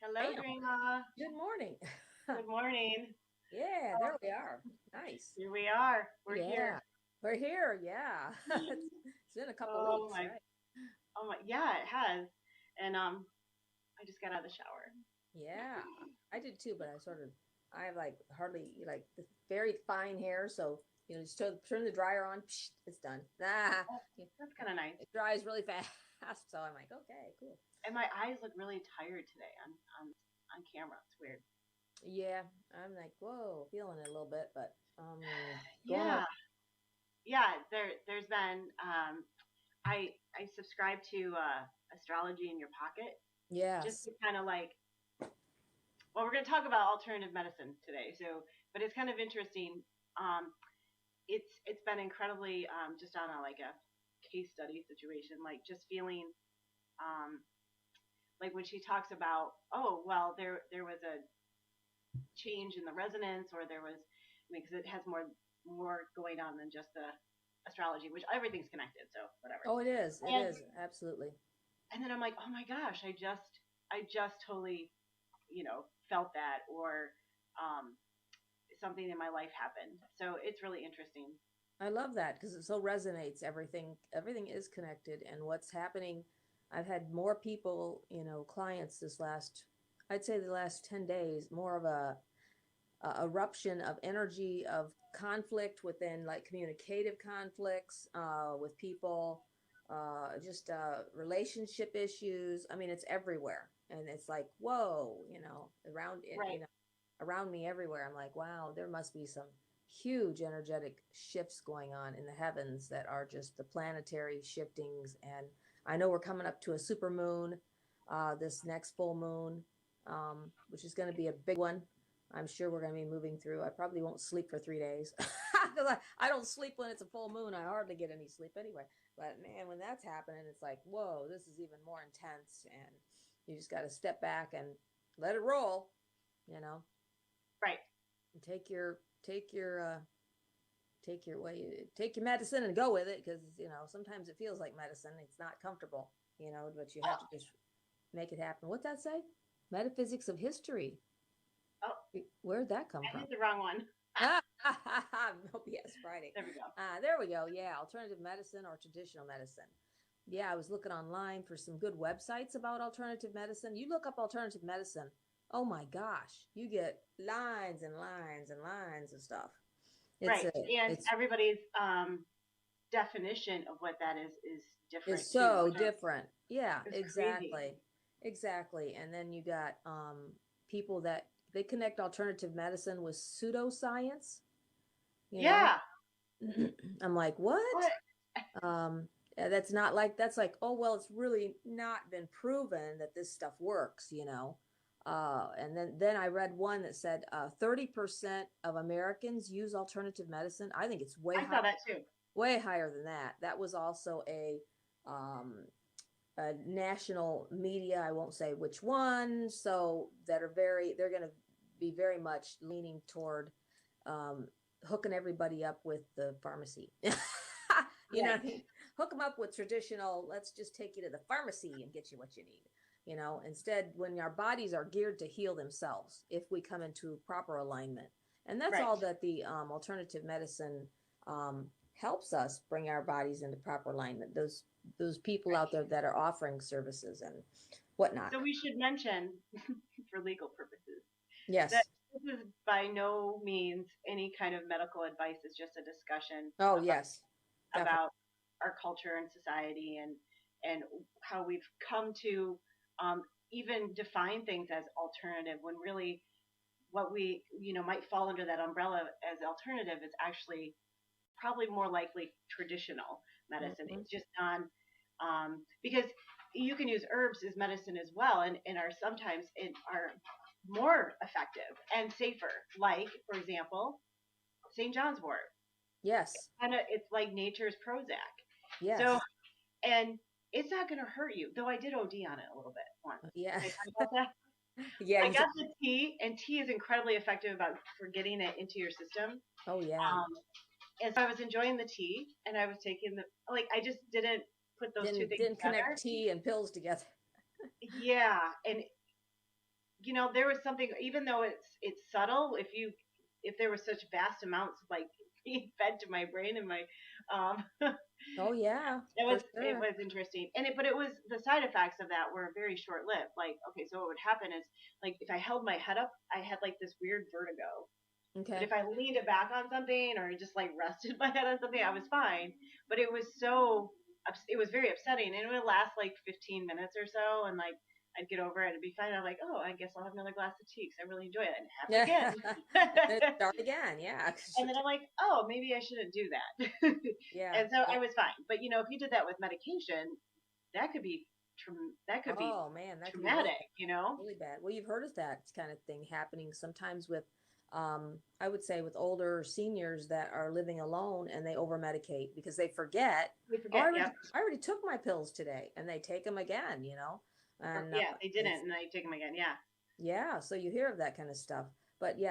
Hello, Bam. Grandma. Good morning. Good morning. Yeah, Oh, there we are. Nice. here we are. We're Yeah, here. we're here. Yeah. It's been a couple Oh weeks, my, right? oh my, yeah, it has. And I just got out of the shower. Yeah, I did too, but I have like hardly like the very fine hair. So, just turn the dryer on, psh, it's done. Oh, Yeah, that's kind of nice. it dries really fast. So I'm like, okay, cool. And my eyes look really tired today on camera. It's weird. Yeah, I'm like, whoa, feeling it a little bit, but going on. Yeah, yeah. There's been I subscribe to Astrology in Your Pocket just Yes. to kind of like. Well, we're going to talk about alternative medicine today. But it's kind of interesting. Um, it's been incredibly just on a case study situation, like just feeling um, like when she talks about, oh well, there was a change in the resonance, or there was, I mean, because it has more going on than just the astrology, which everything's connected, so whatever. Oh, it is. It and is. Absolutely. and then I'm like, oh my gosh, I just totally felt that, or um, something in my life happened, so it's really interesting. I love that because it so resonates. Everything is connected, and what's happening. I've had more people, clients I'd say the last 10 days, more of a eruption of energy of conflict within like communicative conflicts with people, just relationship issues. I mean, it's everywhere, and it's like, whoa, around it, Right. around me everywhere. I'm like, wow, there must be some huge energetic shifts going on in the heavens that are just the planetary shiftings. And I know we're coming up to a super moon, this next full moon, which is going to be a big one. I'm sure we're going to be moving through. I probably won't sleep for 3 days because I don't sleep when it's a full moon. I hardly get any sleep anyway. But man, when that's happening, it's like, whoa, this is even more intense. And you just got to step back and let it roll, you know, Right. and take your medicine and go with it, because sometimes it feels like medicine. It's not comfortable, but you have Oh, to just make it happen. What's that say? Metaphysics of history. oh, Where'd that come I from? hit the wrong one. Ah, yes, Friday. There we go. There we go. Yeah, alternative medicine or traditional medicine. Yeah, I was looking online for some good websites about alternative medicine. You look up alternative medicine, oh my gosh, you get lines and lines and lines of stuff. It's Right. a, And it's everybody's definition of what that is different It's too, so which different. Yeah, is crazy. exactly. Exactly. And then you got people that they connect alternative medicine with pseudoscience, you know? Yeah. I'm like, what? What? Yeah, that's like, oh well, it's really not been proven that this stuff works, you know. And then I read one that said 30% of Americans use alternative medicine. I think it's I saw that too. way higher than that. That was also um, national media. I won't say which one. So they're going to be very much leaning toward um, hooking everybody up with the pharmacy. You know what I Right. mean? Hook them up with traditional, let's just take you to the pharmacy and get you what you need. Instead, when our bodies are geared to heal themselves, if we come into proper alignment. And that's Right. all that the alternative medicine helps us bring our bodies into proper alignment. Those people out Right. there that are offering services and whatnot. So we should mention, for legal purposes, that Yes. this is by no means any kind of medical advice. It's just a discussion Oh, about yes. Definitely. about our culture and society, and how we've come to um, even define things as alternative, when really what we might fall under that umbrella as alternative is actually probably more likely traditional medicine. Hmm. It's just non because you can use herbs as medicine as well, and are sometimes are more effective and safer. Like, for example, St. John's wort. Yes. It's like nature's Prozac. So, Yes. and it's not going to hurt you. Though I did OD on it a little bit once. Yeah. Can I talk about that? Yeah. I You said, got the tea, and tea is incredibly effective about for getting it into your system. oh, yeah. Um, and so I was enjoying the tea, and I was taking the I just didn't put those two Didn't things didn't connect together. tea and pills together. Yeah, and there was something, even though it's subtle, if there were such vast amounts like being fed to my brain and my um Oh yeah, for it sure. was interesting. But it was, the side effects of that were very short lived. Like, okay, so what would happen is, like, if I held my head up, I had like this weird vertigo. But Okay. if I leaned it back on something or just like rested my head on something, I was fine. But it was very upsetting, and it would last like 15 minutes or so, and like I'd get over it and be fine. I'm like, oh, I guess I'll have another glass of tea because I really enjoy it, and have it Yeah. again. Then it start again. Yeah. 'Cause And then I'm like, oh, maybe I shouldn't do that. yeah. And so Yeah. I was fine. But if you did that with medication, that could be that could be Oh man, that could be really traumatic. You know? really bad. Well, you've heard of that kind of thing happening sometimes with, I would say with older seniors that are living alone and they over medicate because they forget, We oh, forget. Yep. I already took my pills today, and they take them again, Or and yeah, they it's, didn't, and I take them again. Yeah. yeah, so you hear of that kind of stuff. But yeah,